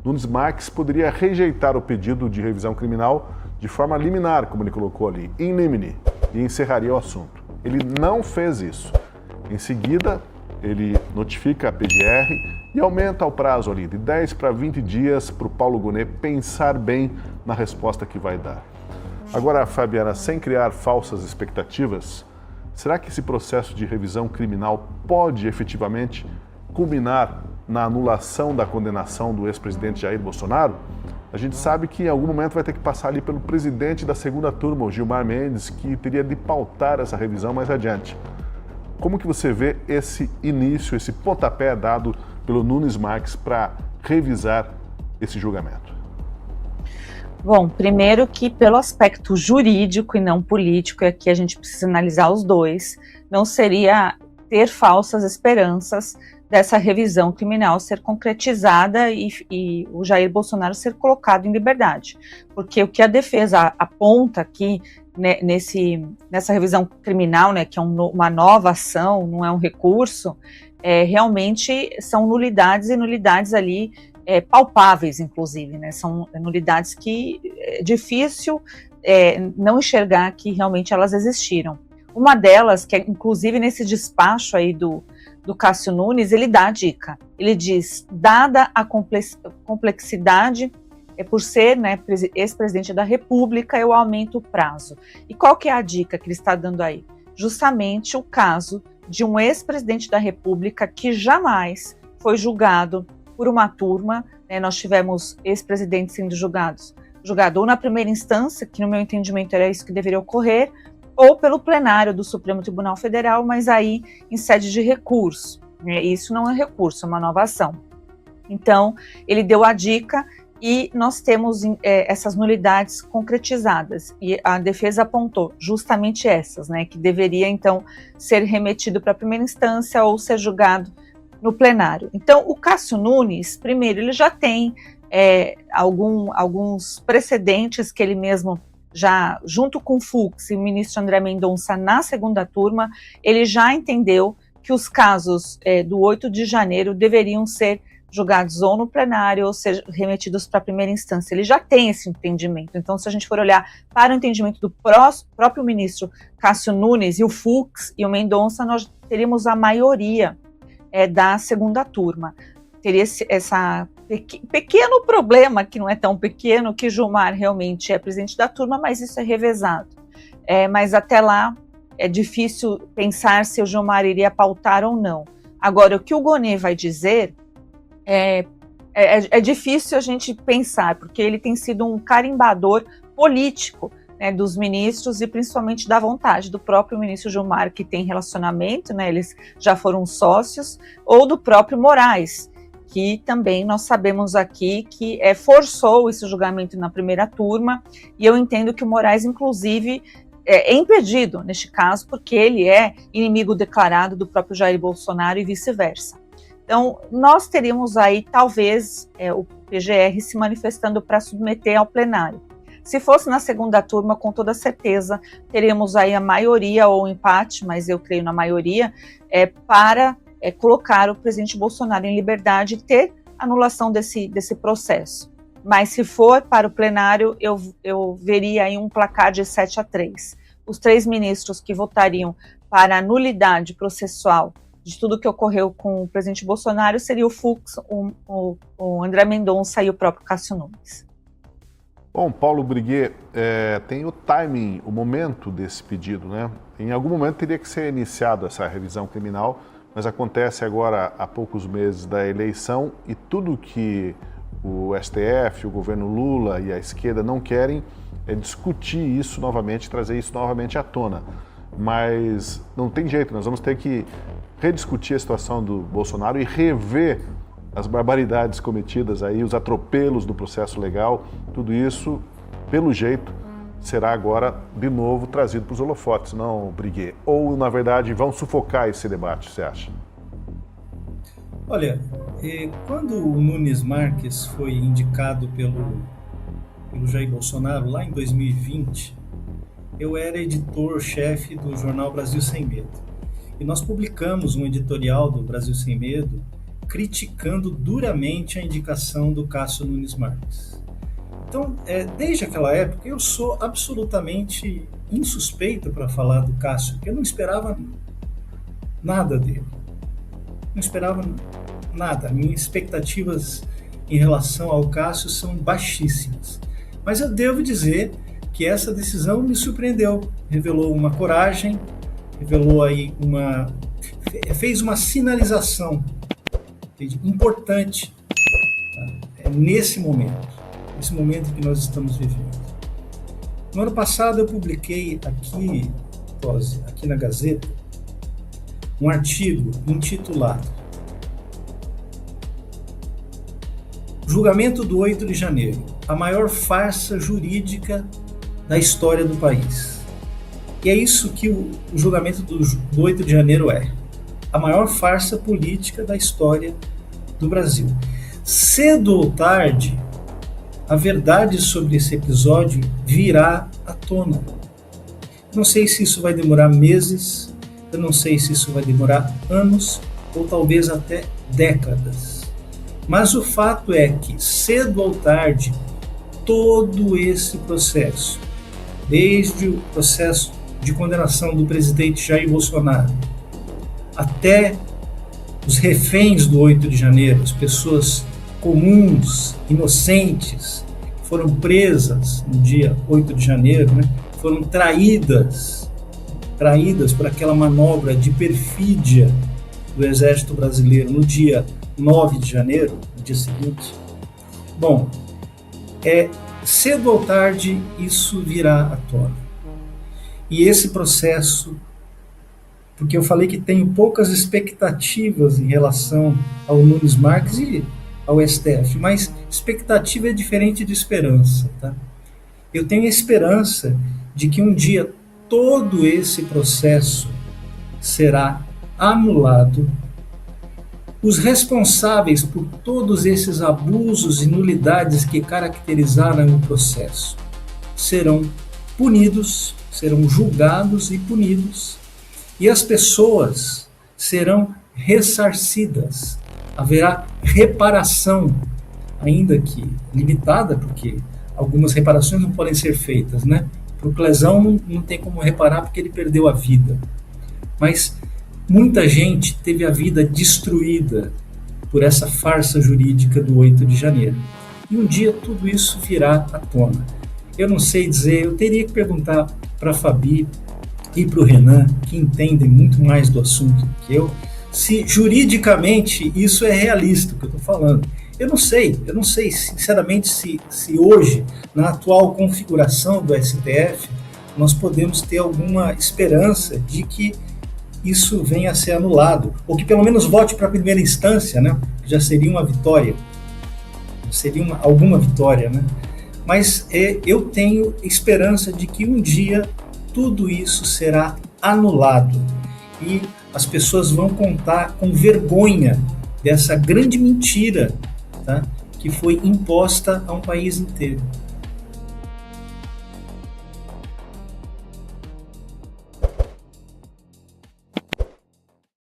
Nunes Marques poderia rejeitar o pedido de revisão criminal de forma liminar, como ele colocou ali, in limine, e encerraria o assunto. Ele não fez isso. Em seguida, ele notifica a PGR e aumenta o prazo ali de 10 para 20 dias para o Paulo Gonet pensar bem na resposta que vai dar. Agora, Fabiana, sem criar falsas expectativas, será que esse processo de revisão criminal pode efetivamente culminar na anulação da condenação do ex-presidente Jair Bolsonaro? A gente sabe que em algum momento vai ter que passar ali pelo presidente da segunda turma, o Gilmar Mendes, que teria de pautar essa revisão mais adiante. Como que você vê esse início, esse pontapé dado pelo Nunes Marques para revisar esse julgamento? Bom, primeiro que pelo aspecto jurídico e não político, e aqui a gente precisa analisar os dois, não seria ter falsas esperanças dessa revisão criminal ser concretizada e o Jair Bolsonaro ser colocado em liberdade. Porque o que a defesa aponta aqui nessa revisão criminal, né, que é uma nova ação, não é um recurso, realmente são nulidades e nulidades ali palpáveis, inclusive, né, são nulidades que é difícil não enxergar que realmente elas existiram. Uma delas, que é inclusive nesse despacho aí do Cássio Nunes, ele dá a dica. Ele diz, dada a complexidade, por ser, né, ex-presidente da República, eu aumento o prazo. E qual que é a dica que ele está dando aí? Justamente o caso de um ex-presidente da República que jamais foi julgado por uma turma, né, nós tivemos ex-presidentes sendo julgado ou na primeira instância, que no meu entendimento era isso que deveria ocorrer, ou pelo plenário do Supremo Tribunal Federal, mas aí em sede de recurso. Isso não é recurso, é uma nova ação. Então, ele deu a dica e nós temos essas nulidades concretizadas. E a defesa apontou justamente essas, né, que deveria, então, ser remetido para a primeira instância ou ser julgado no plenário. Então, o Cássio Nunes, primeiro, ele já tem alguns precedentes que ele mesmo já, junto com o Fux e o ministro André Mendonça na segunda turma, ele já entendeu que os casos do 8 de janeiro deveriam ser julgados ou no plenário ou ser remetidos para a primeira instância. Ele já tem esse entendimento. Então, se a gente for olhar para o entendimento do próprio ministro Cássio Nunes e o Fux e o Mendonça, nós teríamos a maioria da segunda turma. Teria essa pequeno problema, que não é tão pequeno, que Gilmar realmente é presidente da turma, mas isso é revezado. Mas até lá é difícil pensar se o Gilmar iria pautar ou não. Agora, o que o Gonet vai dizer é difícil a gente pensar, porque ele tem sido um carimbador político, né, dos ministros e principalmente da vontade do próprio ministro Gilmar, que tem relacionamento, né, eles já foram sócios, ou do próprio Moraes, que também nós sabemos aqui que forçou esse julgamento na primeira turma, e eu entendo que o Moraes, inclusive, é impedido neste caso, porque ele é inimigo declarado do próprio Jair Bolsonaro e vice-versa. Então, nós teríamos aí, talvez, o PGR se manifestando para submeter ao plenário. Se fosse na segunda turma, com toda certeza, teríamos aí a maioria ou empate, mas eu creio na maioria, para colocar o presidente Bolsonaro em liberdade e ter anulação desse processo. Mas se for para o plenário, eu veria aí um placar de 7-3. Os 3 ministros que votariam para a nulidade processual de tudo que ocorreu com o presidente Bolsonaro seria o Fux, o André Mendonça e o próprio Cássio Nunes. Bom, Paulo Briguet, tem o timing, o momento desse pedido, né? Em algum momento teria que ser iniciada essa revisão criminal, mas acontece agora há poucos meses da eleição e tudo que o STF, o governo Lula e a esquerda não querem é discutir isso novamente, trazer isso novamente à tona. Mas não tem jeito, nós vamos ter que rediscutir a situação do Bolsonaro e rever as barbaridades cometidas aí, os atropelos do processo legal, tudo isso, pelo jeito, será agora de novo trazido para os holofotes, não, Briguet? Ou, na verdade, vão sufocar esse debate, você acha? Olha, quando o Nunes Marques foi indicado pelo Jair Bolsonaro, lá em 2020, eu era editor-chefe do jornal Brasil Sem Medo. E nós publicamos um editorial do Brasil Sem Medo criticando duramente a indicação do Cássio Nunes Marques. Então, desde aquela época, eu sou absolutamente insuspeito para falar do Cássio, porque eu não esperava nada dele. Não esperava nada. Minhas expectativas em relação ao Cássio são baixíssimas. Mas eu devo dizer que essa decisão me surpreendeu. Revelou uma coragem, revelou aí fez uma sinalização importante, tá? Nesse momento em que nós estamos vivendo. No ano passado eu publiquei aqui na Gazeta um artigo intitulado Julgamento do 8 de janeiro, a maior farsa jurídica da história do país. E é isso que o julgamento do 8 de janeiro é. A maior farsa política da história do Brasil. Cedo ou tarde, a verdade sobre esse episódio virá à tona. Não sei se isso vai demorar meses, eu não sei se isso vai demorar anos ou talvez até décadas. Mas o fato é que, cedo ou tarde, todo esse processo, desde o processo de condenação do presidente Jair Bolsonaro, até os reféns do 8 de janeiro, as pessoas comuns, inocentes, que foram presas no dia 8 de janeiro, né, foram traídas por aquela manobra de perfídia do Exército Brasileiro no dia 9 de janeiro, no dia seguinte. Bom, cedo ou tarde isso virá à tona. E esse processo, porque eu falei que tenho poucas expectativas em relação ao Nunes Marques e ao STF, mas expectativa é diferente de esperança, tá? Eu tenho a esperança de que um dia todo esse processo será anulado. Os responsáveis por todos esses abusos e nulidades que caracterizaram o processo serão punidos, serão julgados e punidos, e as pessoas serão ressarcidas. Haverá reparação, ainda que limitada, porque algumas reparações não podem ser feitas, né? Para o Clezão não tem como reparar porque ele perdeu a vida. Mas muita gente teve a vida destruída por essa farsa jurídica do 8 de janeiro. E um dia tudo isso virá à tona. Eu não sei dizer, eu teria que perguntar para a Fabi e para o Renan, que entendem muito mais do assunto que eu, se juridicamente isso é realista, o que eu estou falando. Eu não sei sinceramente se hoje, na atual configuração do STF, nós podemos ter alguma esperança de que isso venha a ser anulado, ou que pelo menos volte para a primeira instância, né? Já seria uma vitória, alguma vitória, né? Mas eu tenho esperança de que um dia tudo isso será anulado e as pessoas vão contar com vergonha dessa grande mentira, tá? Que foi imposta a um país inteiro.